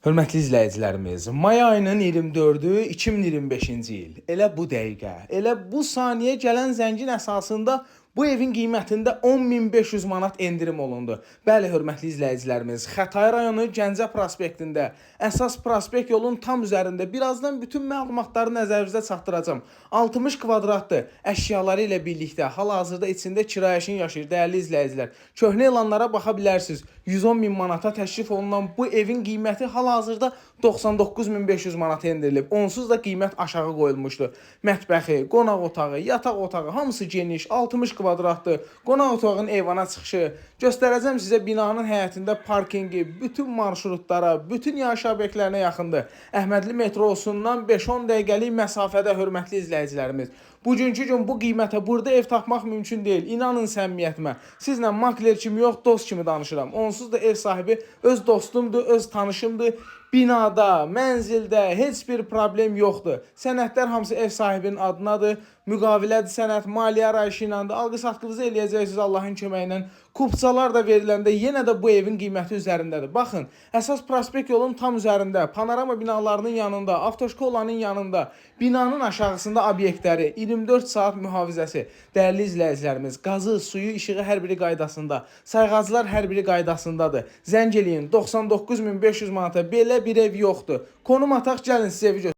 Hörmətli izləyicilərimiz, may ayının 24-ü 2025-ci il. Elə bu dəqiqə, elə bu saniyə gələn zəngin əsasında bu evin qiymətində 10.500 manat endirim olundu. Bəli, hörmətli izləyicilərimiz, Xətai rayonu Gəncə prospektində, əsas prospekt yolun tam üzərində birazdan bütün məlumatları nəzərinizə çatdıracağım. 60 kvadratlı əşyaları ilə birlikdə hal-hazırda içində kirayəşin yaşayır, dəyərli izləyicilər. Köhnə elanlara baxa bilərsiniz. 110.000 manata təklif olunan bu evin qiyməti hal-hazırda 99.500 manata endirilib. Onsuz da qiymət aşağı qoyulmuşdu. Mətbəxi, qonaq otağı, yataq otağı hamısı geniş, 60 kvadratlı, qonaq otağının eyvana çıxışı. Göstərəcəm sizə binanın həyətində parkingi, bütün marşrutlara, bütün yaşayış obyektlərinə yaxındır. Əhmədli metrosundan 5-10 dəqiqəlik məsafədə, hörmətli izləyicilərimiz. Bugünkü gün bu qiymətə burada ev tapmaq mümkün deyil. İnanın səmimiyyətimə. Sizlə makler kimi yox, dost kimi danışıram. Onsuz da ev sahibi öz dostumdur, öz tanışımdır. Binada, mənzildə heç bir problem yoxdur. Sənədlər hamısı ev sahibinin adınadır. Müqavilədir sənəd, maliyyə arayışı ilədir. Alqı-satqınızı eləyəcəksiniz Allahın köməyi ilə. Kupçalar da veriləndə yenə də bu evin qiyməti üzərindədir. Baxın, əsas prospekt yolun tam üzərində, panorama binalarının yanında, avtoşkolanın yanında, binanın aşağısında obyektləri, 24 saat mühafizəsi. Dəyərli izləyicilərimiz, qazı, suyu, işığı hər biri qaydasında, sayğaclar hər biri qaydasındadır. Zəng eləyin, 99.500 manata belə bir ev yoxdur. Konum ataq, gəlin sizə evi göstərək.